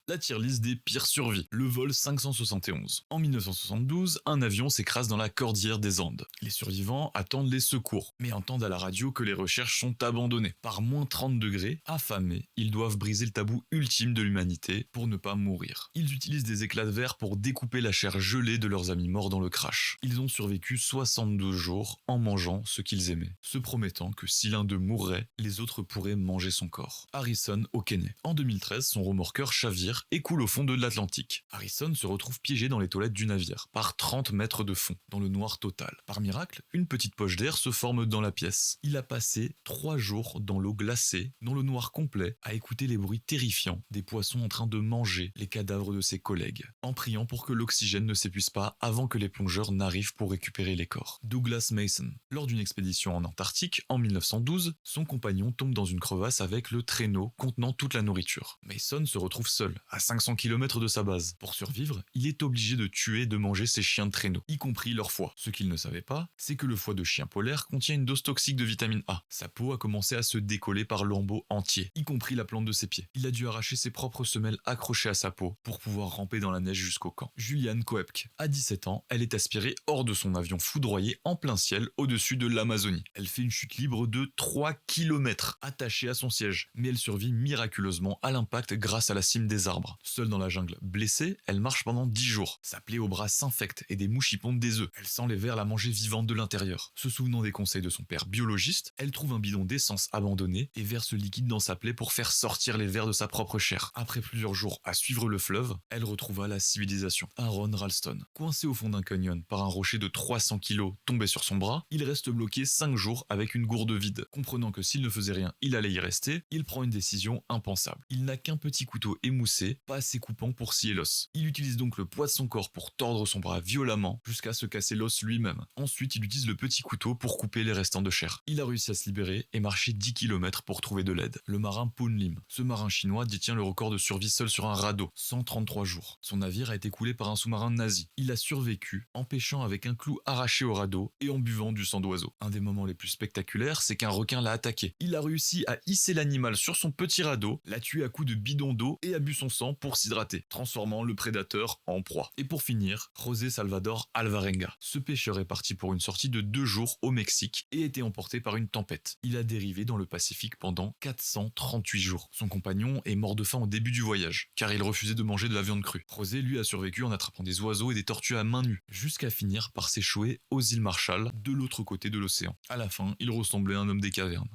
La tier list des pires survies. Le vol 571. En 1972, un avion s'écrase dans la cordillère des Andes. Les survivants attendent les secours, mais entendent à la radio que les recherches sont abandonnées. Par moins 30 degrés, affamés, ils doivent briser le tabou ultime de l'humanité pour ne pas mourir. Ils utilisent des éclats de verre pour découper la chair gelée de leurs amis morts dans le crash. Ils ont survécu 72 jours en mangeant ce qu'ils aimaient, se promettant que si l'un d'eux mourrait, les autres pourraient manger son corps. Harrison O'Kenney. En 2013, son remorqueur chavire et coule au fond de l'Atlantique. Harrison se retrouve piégé dans les toilettes du navire, par 30 mètres de fond, dans le noir total. Par miracle, une petite poche d'air se forme dans la pièce. Il a passé 3 jours dans l'eau glacée, dans le noir complet, à écouter les bruits terrifiants des poissons en train de manger les cadavres de ses collègues, en priant pour que l'oxygène ne s'épuise pas avant que les plongeurs n'arrivent pour récupérer les corps. Douglas Mason. Lors d'une expédition en Antarctique, en 1912, son compagnon tombe dans une crevasse avec le traîneau contenant toute la nourriture. Mason se retrouve seul, à 500 km de sa base. Pour survivre, il est obligé de tuer et de manger ses chiens de traîneau, y compris leur foie. Ce qu'il ne savait pas, c'est que le foie de chien polaire contient une dose toxique de vitamine A. Sa peau a commencé à se décoller par lambeaux entiers, y compris la plante de ses pieds. Il a dû arracher ses propres semelles accrochées à sa peau pour pouvoir ramper dans la neige jusqu'au camp. Julianne Koepke. À 17 ans, elle est aspirée hors de son avion foudroyé en plein ciel au-dessus de l'Amazonie. Elle fait une chute libre de 3 km attachée à son siège, mais elle survit miraculeusement à l'impact grâce à la cime des arbres. Seule dans la jungle, blessée, elle marche pendant 10 jours. Sa plaie au bras s'infecte et des mouches y pondent des œufs. Elle sent les vers la manger vivante de l'intérieur. Se souvenant des conseils de son père biologiste, elle trouve un bidon d'essence abandonné et verse le liquide dans sa plaie pour faire sortir les vers de sa propre chair. Après plusieurs jours à suivre le fleuve, elle retrouva la civilisation. Aaron Ralston. Coincé au fond d'un canyon par un rocher de 300 kg tombé sur son bras, il reste bloqué 5 jours avec une gourde vide. Comprenant que s'il ne faisait rien, il allait y rester, il prend une décision impensable. Il n'a qu'un petit couteau émoussé, pas assez coupant pour scier l'os. Il utilise donc le poids de son corps pour tordre son bras violemment jusqu'à se casser l'os lui-même. Ensuite, il utilise le petit couteau pour couper les restants de chair. Il a réussi à se libérer et marcher 10 km pour trouver de l'aide. Le marin Poon Lim. Ce marin chinois détient le record de survie seul sur un radeau, 133 jours. Son navire a été coulé par un sous-marin nazi. Il a survécu en pêchant avec un clou arraché au radeau et en buvant du sang d'oiseau. Un des moments les plus spectaculaires, c'est qu'un requin l'a attaqué. Il a réussi à hisser l'animal sur son petit radeau, l'a tué à coups de bidon d'eau et a bu son sang pour s'hydrater, transformant le prédateur en proie. Et pour finir, José Salvador Alvarenga. Ce pêcheur est parti pour une sortie de 2 jours au Mexique et été emporté par une tempête. Il a dérivé dans le Pacifique pendant 438 jours. Son compagnon est mort de faim au début du voyage, car il refusait de manger de la viande crue. José, lui, a survécu en attrapant des oiseaux et des tortues à main nue, jusqu'à finir par s'échouer aux îles Marshall, de l'autre côté de l'océan. À la fin, il ressemblait à un homme des cavernes.